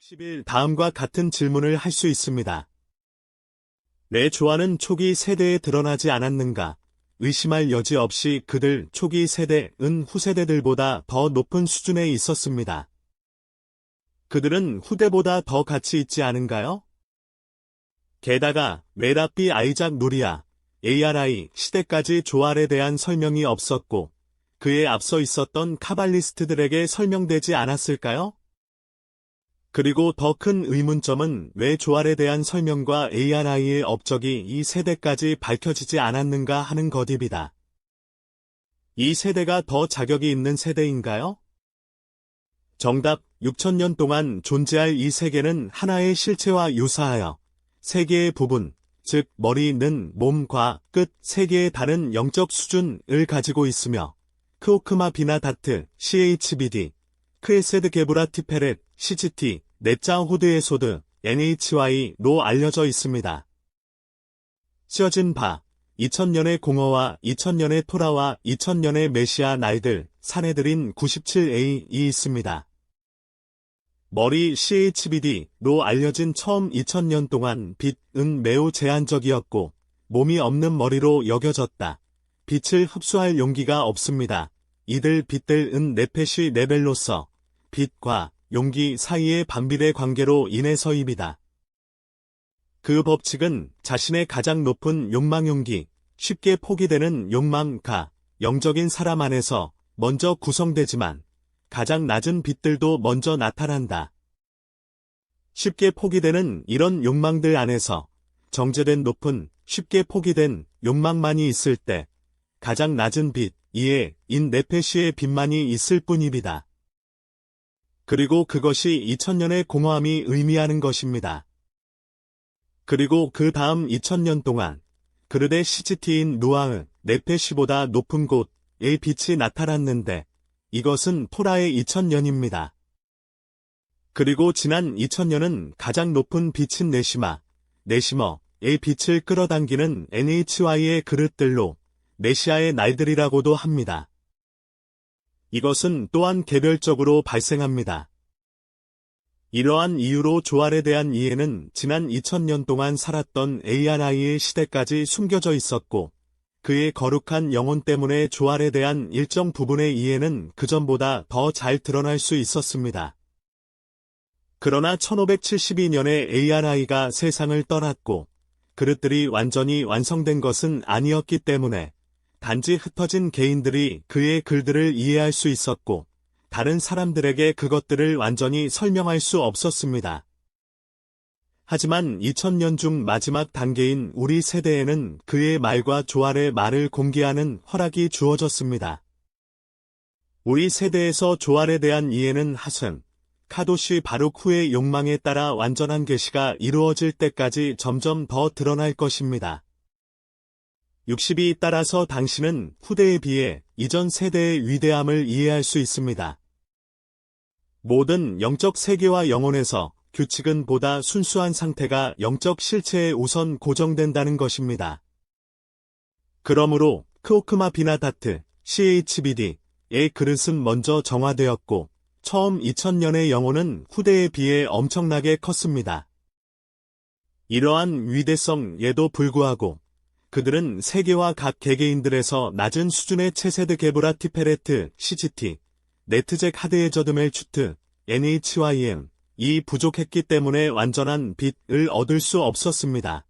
60일 다음과 같은 질문을 할 수 있습니다. 내 조화는 초기 세대에 드러나지 않았는가? 의심할 여지 없이 그들 초기 세대은 후세대들보다 더 높은 수준에 있었습니다. 그들은 후대보다 더 가치 있지 않은가요? 게다가 메라비 아이작 누리아, ARI 시대까지 조알에 대한 설명이 없었고 그에 앞서 있었던 카발리스트들에게 설명되지 않았을까요? 그리고 더 큰 의문점은 왜 조알에 대한 설명과 ARI의 업적이 이 세대까지 밝혀지지 않았는가 하는 것입니다. 이 세대가 더 자격이 있는 세대인가요? 정답, 6천년 동안 존재할 이 세계는 하나의 실체와 유사하여 세 개의 부분, 즉 머리는 몸과 끝 세 개의 다른 영적 수준을 가지고 있으며 크오크마 비나 다트, CHBD, 크에세드 게브라 티페렛, CGT, 넷자 호드의 소드, NHY로 알려져 있습니다. 씌어진 바, 2000년의 공허와 2000년의 토라와 2000년의 메시아 날들, 사내들인 97A이 있습니다. 머리 CHBD로 알려진 처음 2000년 동안 빛은 매우 제한적이었고 몸이 없는 머리로 여겨졌다. 빛을 흡수할 용기가 없습니다. 이들 빛들은 네페시 레벨로서 빛과 용기 사이의 반비례 관계로 인해서입니다. 그 법칙은 자신의 가장 높은 욕망 용기, 쉽게 포기되는 욕망가, 영적인 사람 안에서 먼저 구성되지만 가장 낮은 빛들도 먼저 나타난다. 쉽게 포기되는 이런 욕망들 안에서 정제된 높은, 쉽게 포기된 욕망만이 있을 때 가장 낮은 빛, 이에 인 네페시의 빛만이 있을 뿐입니다. 그리고 그것이 2000년의 공허함이 의미하는 것입니다. 그리고 그 다음 2000년 동안 그르데 CGT인 누아흐, 네페시보다 높은 곳의 빛이 나타났는데 이것은 토라의 2000년입니다. 그리고 지난 2000년은 가장 높은 빛인 네시머의 빛을 끌어당기는 NHY의 그릇들로 메시아의 날들이라고도 합니다. 이것은 또한 개별적으로 발생합니다. 이러한 이유로 조알에 대한 이해는 지난 2000년 동안 살았던 ARI의 시대까지 숨겨져 있었고 그의 거룩한 영혼 때문에 조알에 대한 일정 부분의 이해는 그전보다 더 잘 드러날 수 있었습니다. 그러나 1572년에 ARI가 세상을 떠났고 그릇들이 완전히 완성된 것은 아니었기 때문에 단지 흩어진 개인들이 그의 글들을 이해할 수 있었고 다른 사람들에게 그것들을 완전히 설명할 수 없었습니다. 하지만 2000년 중 마지막 단계인 우리 세대에는 그의 말과 조알의 말을 공개하는 허락이 주어졌습니다. 우리 세대에서 조알에 대한 이해는 하셈, 카도시 바룩 후의 욕망에 따라 완전한 계시가 이루어질 때까지 점점 더 드러날 것입니다. 60이 따라서 당신은 후대에 비해 이전 세대의 위대함을 이해할 수 있습니다. 모든 영적 세계와 영혼에서 규칙은 보다 순수한 상태가 영적 실체에 우선 고정된다는 것입니다. 그러므로 크오크마 비나 다트, CHBD의 그릇은 먼저 정화되었고 처음 2000년의 영혼은 후대에 비해 엄청나게 컸습니다. 이러한 위대성에도 불구하고 그들은 세계와 각 개개인들에서 낮은 수준의 체세드 게브라 티페레트, CGT, 네트잭 하드에저드멜 추트, NHYM, 이 부족했기 때문에 완전한 빛을 얻을 수 없었습니다.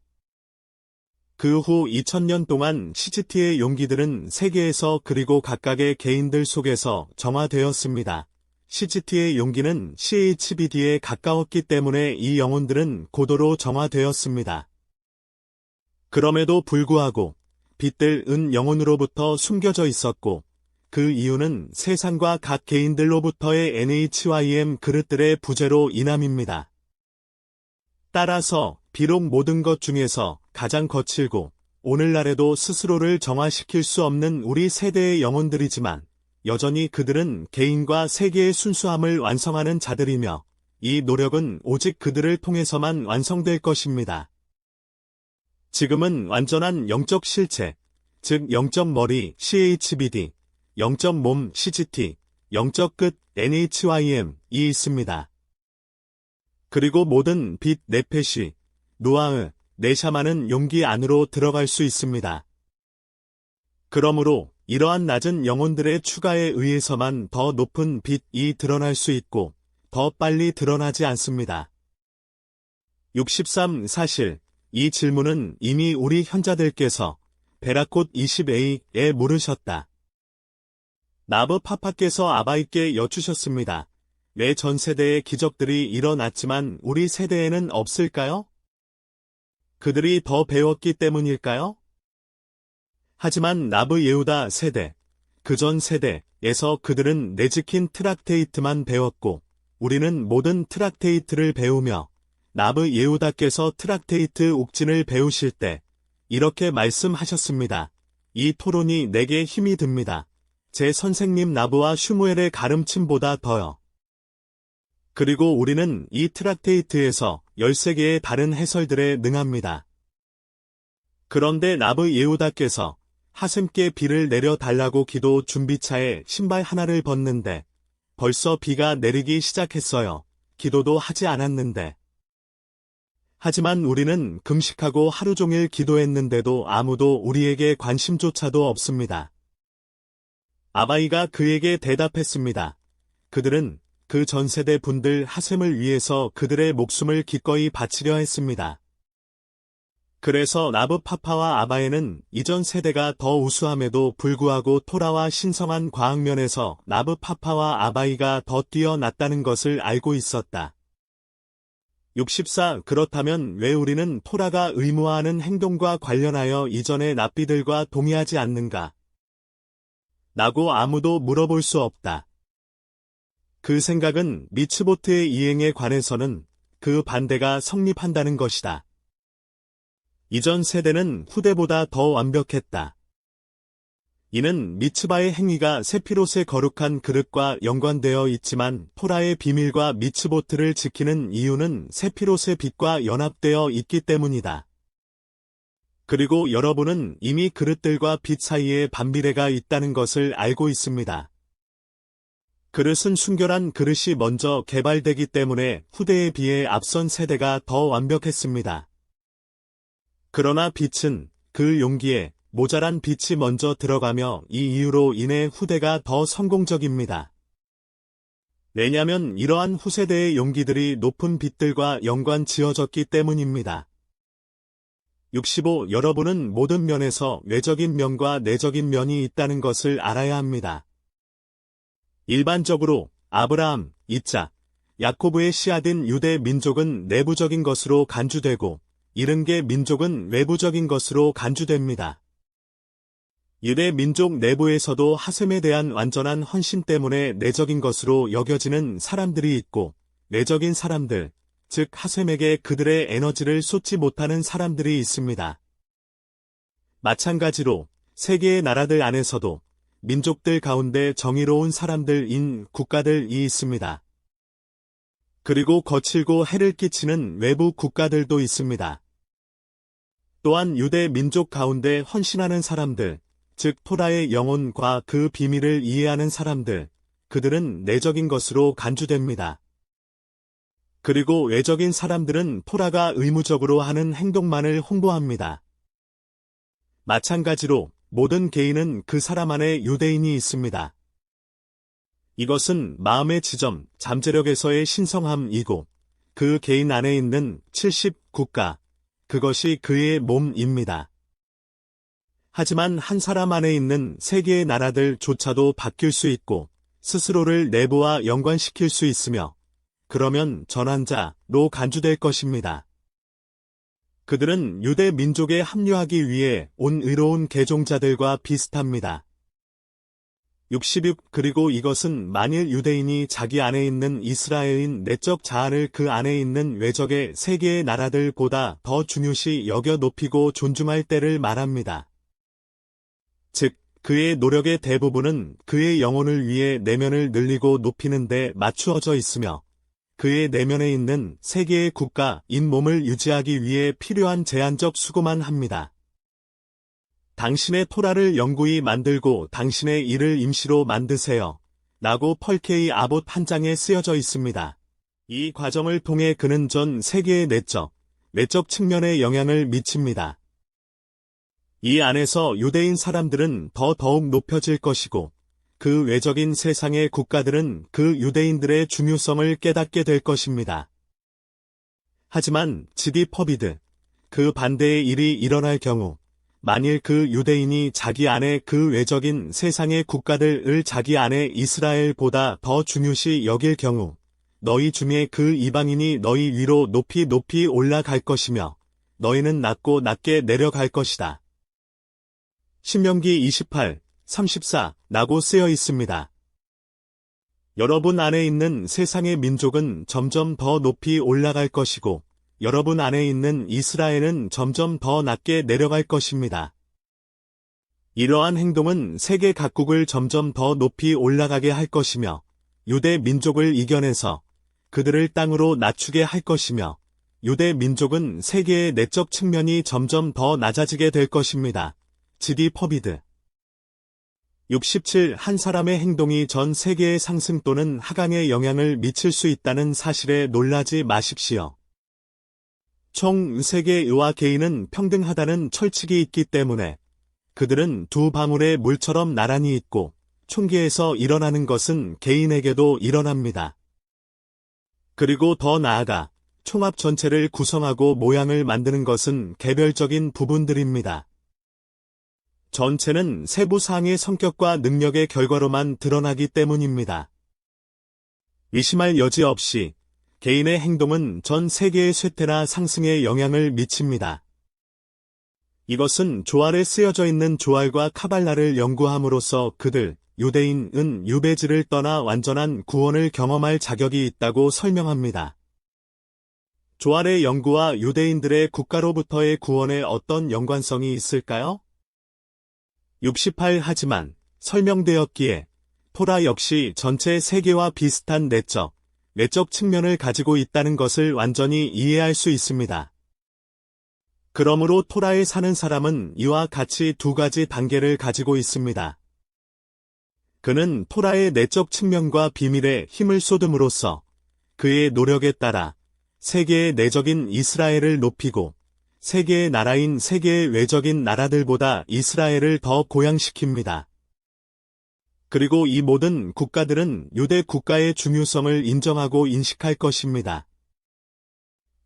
그 후 2000년 동안 CGT의 용기들은 세계에서 그리고 각각의 개인들 속에서 정화되었습니다. CGT의 용기는 CHBD에 가까웠기 때문에 이 영혼들은 고도로 정화되었습니다. 그럼에도 불구하고 빛들은 영혼으로부터 숨겨져 있었고 그 이유는 세상과 각 개인들로부터의 NHYM 그릇들의 부재로 인함입니다. 따라서 비록 모든 것 중에서 가장 거칠고 오늘날에도 스스로를 정화시킬 수 없는 우리 세대의 영혼들이지만 여전히 그들은 개인과 세계의 순수함을 완성하는 자들이며 이 노력은 오직 그들을 통해서만 완성될 것입니다. 지금은 완전한 영적 실체, 즉 영적 머리 CHBD, 영적 몸 CGT, 영적 끝 NHYM이 있습니다. 그리고 모든 빛 네페시, 노아흐, 네샤마는 용기 안으로 들어갈 수 있습니다. 그러므로 이러한 낮은 영혼들의 추가에 의해서만 더 높은 빛이 드러날 수 있고 더 빨리 드러나지 않습니다. 63. 사실 이 질문은 이미 우리 현자들께서 베라콧 20a에 물으셨다. 나브 파파께서 아바이께 여쭈셨습니다. 왜 전 세대의 기적들이 일어났지만 우리 세대에는 없을까요? 그들이 더 배웠기 때문일까요? 하지만 나브 예후다 세대, 그 전 세대에서 그들은 네즈킨 트락테이트만 배웠고 우리는 모든 트락테이트를 배우며 나브 예후다께서 트락테이트 옥진을 배우실 때 이렇게 말씀하셨습니다. 이 토론이 내게 힘이 듭니다. 제 선생님 나브와 슈무엘의 가름침보다 더요. 그리고 우리는 이 트락테이트에서 13개의 다른 해설들에 능합니다. 그런데 나브 예후다께서 하셈께 비를 내려달라고 기도 준비차에 신발 하나를 벗는데 벌써 비가 내리기 시작했어요. 기도도 하지 않았는데. 하지만 우리는 금식하고 하루 종일 기도했는데도 아무도 우리에게 관심조차도 없습니다. 아바이가 그에게 대답했습니다. 그들은 그 전 세대 분들 하셈을 위해서 그들의 목숨을 기꺼이 바치려 했습니다. 그래서 나브 파파와 아바에는 이전 세대가 더 우수함에도 불구하고 토라와 신성한 과학면에서 나브 파파와 아바이가 더 뛰어났다는 것을 알고 있었다. 64. 그렇다면 왜 우리는 토라가 의무화하는 행동과 관련하여 이전의 납비들과 동의하지 않는가? 라고 아무도 물어볼 수 없다. 그 생각은 미츠보트의 이행에 관해서는 그 반대가 성립한다는 것이다. 이전 세대는 후대보다 더 완벽했다. 이는 미츠바의 행위가 세피롯의 거룩한 그릇과 연관되어 있지만 토라의 비밀과 미츠보트를 지키는 이유는 세피롯의 빛과 연합되어 있기 때문이다. 그리고 여러분은 이미 그릇들과 빛 사이에 반비례가 있다는 것을 알고 있습니다. 그릇은 순결한 그릇이 먼저 개발되기 때문에 후대에 비해 앞선 세대가 더 완벽했습니다. 그러나 빛은 그 용기에 모자란 빛이 먼저 들어가며 이 이유로 인해 후대가 더 성공적입니다. 왜냐하면 이러한 후세대의 용기들이 높은 빛들과 연관 지어졌기 때문입니다. 65. 여러분은 모든 면에서 외적인 면과 내적인 면이 있다는 것을 알아야 합니다. 일반적으로 아브라함, 이짝, 야코브의 씨앗인 유대 민족은 내부적인 것으로 간주되고 이른게 민족은 외부적인 것으로 간주됩니다. 유대 민족 내부에서도 하셈에 대한 완전한 헌신 때문에 내적인 것으로 여겨지는 사람들이 있고 외적인 사람들, 즉 하셈에게 그들의 에너지를 쏟지 못하는 사람들이 있습니다. 마찬가지로 세계의 나라들 안에서도 민족들 가운데 정의로운 사람들인 국가들이 있습니다. 그리고 거칠고 해를 끼치는 외부 국가들도 있습니다. 또한 유대 민족 가운데 헌신하는 사람들, 즉 토라의 영혼과 그 비밀을 이해하는 사람들, 그들은 내적인 것으로 간주됩니다. 그리고 외적인 사람들은 토라가 의무적으로 하는 행동만을 홍보합니다. 마찬가지로 모든 개인은 그 사람 안에 유대인이 있습니다. 이것은 마음의 지점, 잠재력에서의 신성함이고 그 개인 안에 있는 70국가, 그것이 그의 몸입니다. 하지만 한 사람 안에 있는 세계의 나라들조차도 바뀔 수 있고 스스로를 내부와 연관시킬 수 있으며 그러면 전환자로 간주될 것입니다. 그들은 유대 민족에 합류하기 위해 온 의로운 개종자들과 비슷합니다. 66. 그리고 이것은 만일 유대인이 자기 안에 있는 이스라엘인 내적 자아를 그 안에 있는 외적의 세계의 나라들보다 더 중요시 여겨 높이고 존중할 때를 말합니다. 즉, 그의 노력의 대부분은 그의 영혼을 위해 내면을 늘리고 높이는 데 맞추어져 있으며 그의 내면에 있는 세계의 국가인 몸을 유지하기 위해 필요한 제한적 수고만 합니다. 당신의 토라를 영구히 만들고 당신의 일을 임시로 만드세요. 라고 펄케이 아봇 한 장에 쓰여져 있습니다. 이 과정을 통해 그는 전 세계의 내적 측면에 영향을 미칩니다. 이 안에서 유대인 사람들은 더욱 높여질 것이고, 그 외적인 세상의 국가들은 그 유대인들의 중요성을 깨닫게 될 것입니다. 하지만 지디 퍼비드, 그 반대의 일이 일어날 경우, 만일 그 유대인이 자기 안에 그 외적인 세상의 국가들을 자기 안에 이스라엘보다 더 중요시 여길 경우, 너희 중에 그 이방인이 너희 위로 높이 올라갈 것이며, 너희는 낮게 내려갈 것이다. 신명기 28, 34라고 쓰여 있습니다. 여러분 안에 있는 세상의 민족은 점점 더 높이 올라갈 것이고, 여러분 안에 있는 이스라엘은 점점 더 낮게 내려갈 것입니다. 이러한 행동은 세계 각국을 점점 더 높이 올라가게 할 것이며, 유대 민족을 이겨내서 그들을 땅으로 낮추게 할 것이며, 유대 민족은 세계의 내적 측면이 점점 더 낮아지게 될 것입니다. 지디 퍼비드 67. 한 사람의 행동이 전 세계의 상승 또는 하강에 영향을 미칠 수 있다는 사실에 놀라지 마십시오. 총 세계와 개인은 평등하다는 철칙이 있기 때문에 그들은 두 방울의 물처럼 나란히 있고, 총기에서 일어나는 것은 개인에게도 일어납니다. 그리고 더 나아가 총합 전체를 구성하고 모양을 만드는 것은 개별적인 부분들입니다. 전체는 세부 사항의 성격과 능력의 결과로만 드러나기 때문입니다. 의심할 여지 없이 개인의 행동은 전 세계의 쇠퇴나 상승에 영향을 미칩니다. 이것은 조알에 쓰여져 있는 조알과 카발라를 연구함으로써 그들, 유대인은 유배지를 떠나 완전한 구원을 경험할 자격이 있다고 설명합니다. 조알의 연구와 유대인들의 국가로부터의 구원에 어떤 연관성이 있을까요? 68. 하지만 설명되었기에 토라 역시 전체 세계와 비슷한 내적 측면을 가지고 있다는 것을 완전히 이해할 수 있습니다. 그러므로 토라에 사는 사람은 이와 같이 두 가지 단계를 가지고 있습니다. 그는 토라의 내적 측면과 비밀에 힘을 쏟음으로써 그의 노력에 따라 세계의 내적인 이스라엘을 높이고, 세계의 나라인 세계의 외적인 나라들보다 이스라엘을 더 고양시킵니다. 그리고 이 모든 국가들은 유대 국가의 중요성을 인정하고 인식할 것입니다.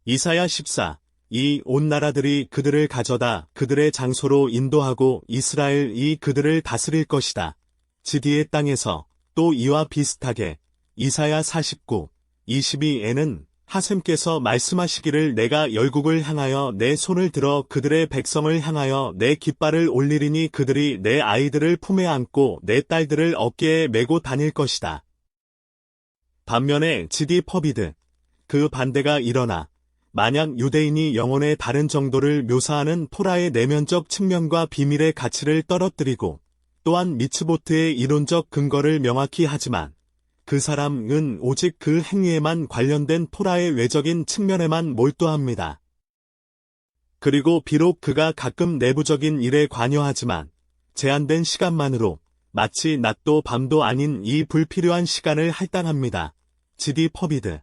이사야 14. 이 온 나라들이 그들을 가져다 그들의 장소로 인도하고 이스라엘이 그들을 다스릴 것이다. 지디의 땅에서 또 이와 비슷하게 이사야 49, 22에는 하셈께서 말씀하시기를 내가 열국을 향하여 내 손을 들어 그들의 백성을 향하여 내 깃발을 올리리니 그들이 내 아이들을 품에 안고 내 딸들을 어깨에 메고 다닐 것이다. 반면에 지디 퍼비드, 그 반대가 일어나 만약 유대인이 영혼의 다른 정도를 묘사하는 토라의 내면적 측면과 비밀의 가치를 떨어뜨리고 또한 미츠보트의 이론적 근거를 명확히 하지만 그 사람은 오직 그 행위에만 관련된 토라의 외적인 측면에만 몰두합니다. 그리고 비록 그가 가끔 내부적인 일에 관여하지만 제한된 시간만으로 마치 낮도 밤도 아닌 이 불필요한 시간을 할당합니다. 지디 퍼비드.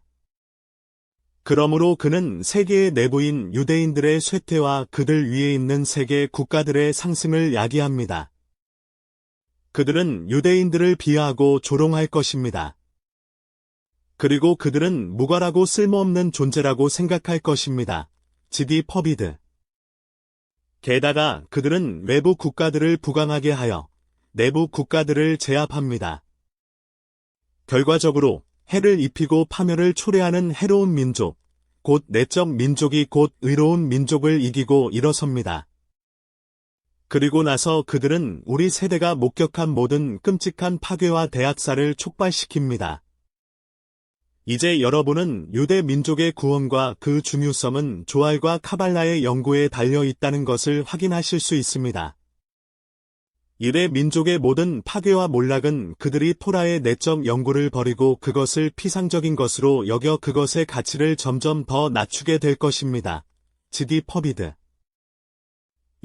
그러므로 그는 세계의 내부인 유대인들의 쇠퇴와 그들 위에 있는 세계 국가들의 상승을 야기합니다. 그들은 유대인들을 비하하고 조롱할 것입니다. 그리고 그들은 무관하고 쓸모없는 존재라고 생각할 것입니다. 지디 퍼비드. 게다가 그들은 외부 국가들을 부강하게 하여 내부 국가들을 제압합니다. 결과적으로 해를 입히고 파멸을 초래하는 해로운 민족, 곧 내적 민족이 곧 의로운 민족을 이기고 일어섭니다. 그리고 나서 그들은 우리 세대가 목격한 모든 끔찍한 파괴와 대학살을 촉발시킵니다. 이제 여러분은 유대 민족의 구원과 그 중요성은 조알과 카발라의 연구에 달려 있다는 것을 확인하실 수 있습니다. 유대 민족의 모든 파괴와 몰락은 그들이 토라의 내적 연구를 버리고 그것을 피상적인 것으로 여겨 그것의 가치를 점점 더 낮추게 될 것입니다. 지디 퍼비드.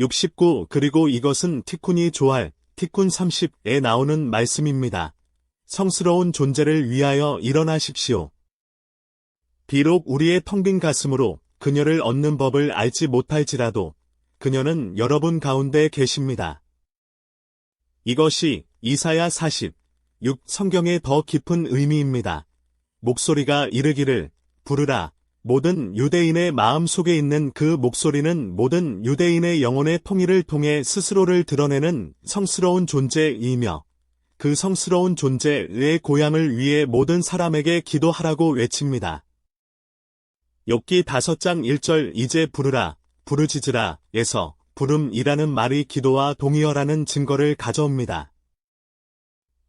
69. 그리고 이것은 티쿤이 조알, 티쿤 30에 나오는 말씀입니다. 성스러운 존재를 위하여 일어나십시오. 비록 우리의 텅 빈 가슴으로 그녀를 얻는 법을 알지 못할지라도 그녀는 여러분 가운데 계십니다. 이것이 이사야 46 성경의 더 깊은 의미입니다. 목소리가 이르기를 부르라. 모든 유대인의 마음 속에 있는 그 목소리는 모든 유대인의 영혼의 통일을 통해 스스로를 드러내는 성스러운 존재이며 그 성스러운 존재의 고향을 위해 모든 사람에게 기도하라고 외칩니다. 욥기 5장 1절 이제 부르라, 부르짖으라 에서 부름이라는 말이 기도와 동의어라는 증거를 가져옵니다.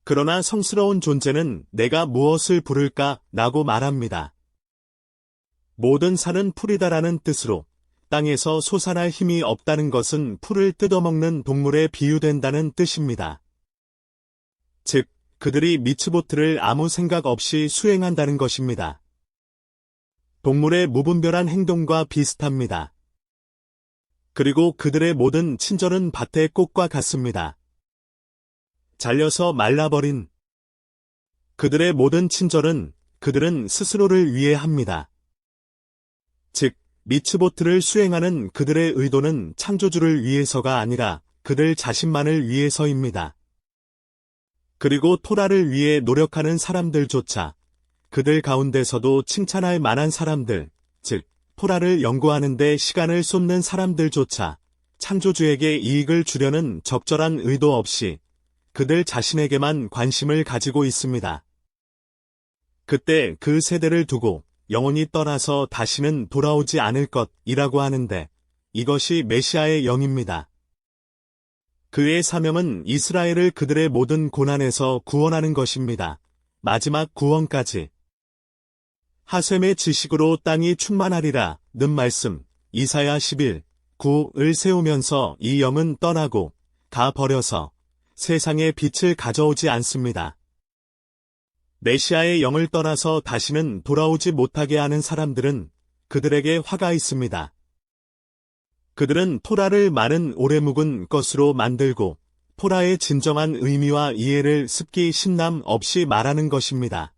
그러나 성스러운 존재는 내가 무엇을 부를까? 라고 말합니다. 모든 산은 풀이다라는 뜻으로 땅에서 솟아날 힘이 없다는 것은 풀을 뜯어먹는 동물에 비유된다는 뜻입니다. 즉, 그들이 미츠보트를 아무 생각 없이 수행한다는 것입니다. 동물의 무분별한 행동과 비슷합니다. 그리고 그들의 모든 친절은 밭의 꽃과 같습니다. 잘려서 말라버린 그들의 모든 친절은 그들은 스스로를 위해 합니다. 즉, 미츠보트를 수행하는 그들의 의도는 창조주를 위해서가 아니라 그들 자신만을 위해서입니다. 그리고 토라를 위해 노력하는 사람들조차 그들 가운데서도 칭찬할 만한 사람들, 즉, 토라를 연구하는 데 시간을 쏟는 사람들조차 창조주에게 이익을 주려는 적절한 의도 없이 그들 자신에게만 관심을 가지고 있습니다. 그때 그 세대를 두고 영혼이 떠나서 다시는 돌아오지 않을 것이라고 하는데 이것이 메시아의 영입니다. 그의 사명은 이스라엘을 그들의 모든 고난에서 구원하는 것입니다. 마지막 구원까지. 하셈의 지식으로 땅이 충만하리라 는 말씀 이사야 11, 9을 세우면서 이 영은 떠나고 다 버려서 세상에 빛을 가져오지 않습니다. 메시아의 영을 떠나서 다시는 돌아오지 못하게 하는 사람들은 그들에게 화가 있습니다. 그들은 토라를 많은 오래 묵은 것으로 만들고 토라의 진정한 의미와 이해를 습기 신남 없이 말하는 것입니다.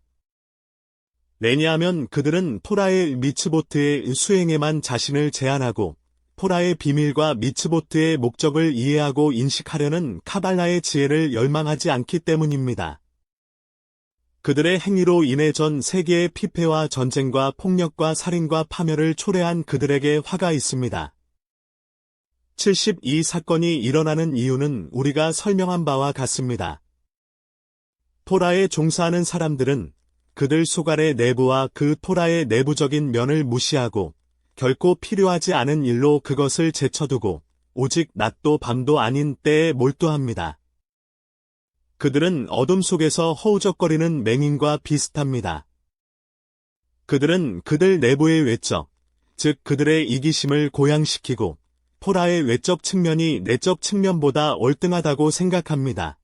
왜냐하면 그들은 토라의 미츠보트의 수행에만 자신을 제한하고 토라의 비밀과 미츠보트의 목적을 이해하고 인식하려는 카발라의 지혜를 열망하지 않기 때문입니다. 그들의 행위로 인해 전 세계의 피폐와 전쟁과 폭력과 살인과 파멸을 초래한 그들에게 화가 있습니다. 72 사건이 일어나는 이유는 우리가 설명한 바와 같습니다. 토라에 종사하는 사람들은 그들 소갈의 내부와 그 토라의 내부적인 면을 무시하고 결코 필요하지 않은 일로 그것을 제쳐두고 오직 낮도 밤도 아닌 때에 몰두합니다. 그들은 어둠 속에서 허우적거리는 맹인과 비슷합니다. 그들은 그들 내부의 외적, 즉 그들의 이기심을 고양시키고 토라의 외적 측면이 내적 측면보다 월등하다고 생각합니다.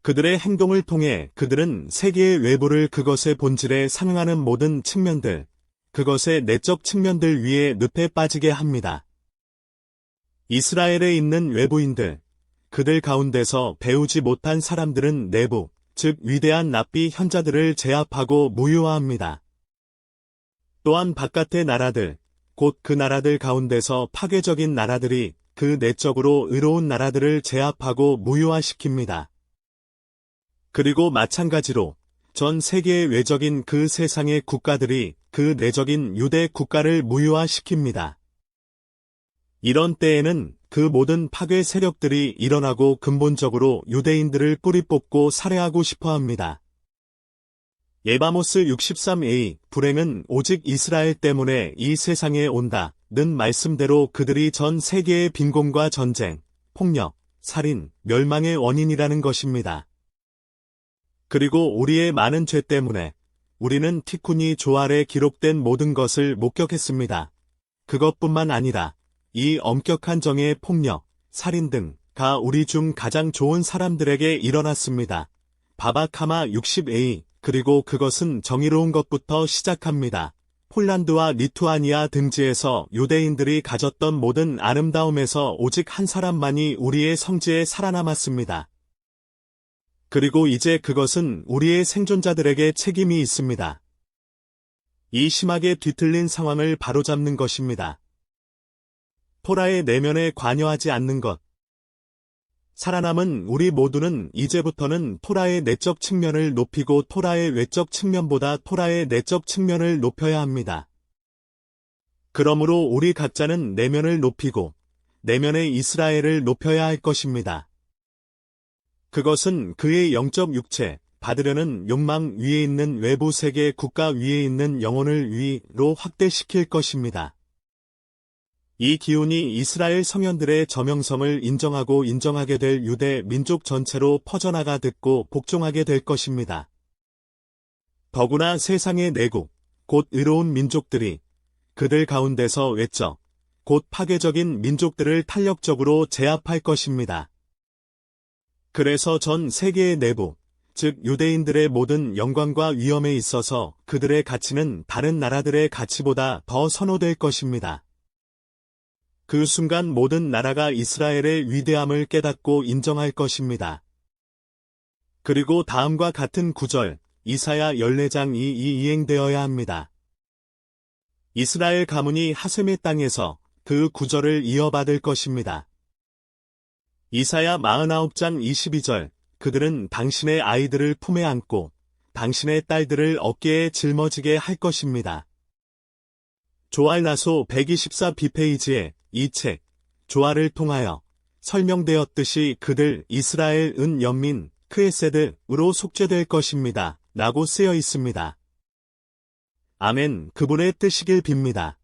그들의 행동을 통해 그들은 세계의 외부를 그것의 본질에 상응하는 모든 측면들, 그것의 내적 측면들 위에 늪에 빠지게 합니다. 이스라엘에 있는 외부인들, 그들 가운데서 배우지 못한 사람들은 내부, 즉 위대한 납비 현자들을 제압하고 무효화합니다. 또한 바깥의 나라들, 곧 그 나라들 가운데서 파괴적인 나라들이 그 내적으로 의로운 나라들을 제압하고 무효화시킵니다. 그리고 마찬가지로 전 세계의 외적인 그 세상의 국가들이 그 내적인 유대 국가를 무효화시킵니다. 이런 때에는 그 모든 파괴 세력들이 일어나고 근본적으로 유대인들을 뿌리 뽑고 살해하고 싶어합니다. 예바모스 63a 불행은 오직 이스라엘 때문에 이 세상에 온다는 말씀대로 그들이 전 세계의 빈곤과 전쟁, 폭력, 살인, 멸망의 원인이라는 것입니다. 그리고 우리의 많은 죄 때문에 우리는 티쿠니 조알에 기록된 모든 것을 목격했습니다. 그것뿐만 아니라 이 엄격한 정의의 폭력, 살인 등가 우리 중 가장 좋은 사람들에게 일어났습니다. 바바카마 60a 그리고 그것은 정의로운 것부터 시작합니다. 폴란드와 리투아니아 등지에서 유대인들이 가졌던 모든 아름다움에서 오직 한 사람만이 우리의 성지에 살아남았습니다. 그리고 이제 그것은 우리의 생존자들에게 책임이 있습니다. 이 심하게 뒤틀린 상황을 바로잡는 것입니다. 토라의 내면에 관여하지 않는 것. 살아남은 우리 모두는 이제부터는 토라의 내적 측면을 높이고 토라의 외적 측면보다 토라의 내적 측면을 높여야 합니다. 그러므로 우리 각자는 내면을 높이고 내면의 이스라엘을 높여야 할 것입니다. 그것은 그의 영적 육체, 받으려는 욕망 위에 있는 외부 세계 국가 위에 있는 영혼을 위로 확대시킬 것입니다. 이 기운이 이스라엘 성현들의 저명성을 인정하고 인정하게 될 유대 민족 전체로 퍼져나가 듣고 복종하게 될 것입니다. 더구나 세상의 내국, 곧 의로운 민족들이 그들 가운데서 외적, 곧 파괴적인 민족들을 탄력적으로 제압할 것입니다. 그래서 전 세계의 내부, 즉 유대인들의 모든 영광과 위엄에 있어서 그들의 가치는 다른 나라들의 가치보다 더 선호될 것입니다. 그 순간 모든 나라가 이스라엘의 위대함을 깨닫고 인정할 것입니다. 그리고 다음과 같은 구절, 이사야 14장 2이 이행되어야 합니다. 이스라엘 가문이 하셈의 땅에서 그 구절을 이어받을 것입니다. 이사야 49장 22절, 그들은 당신의 아이들을 품에 안고 당신의 딸들을 어깨에 짊어지게 할 것입니다. 조알나소 124b페이지에 이 책, 조알을 통하여 설명되었듯이 그들 이스라엘 은 연민, 크에세드로 속죄될 것입니다. 라고 쓰여 있습니다. 아멘, 그분의 뜻이길 빕니다.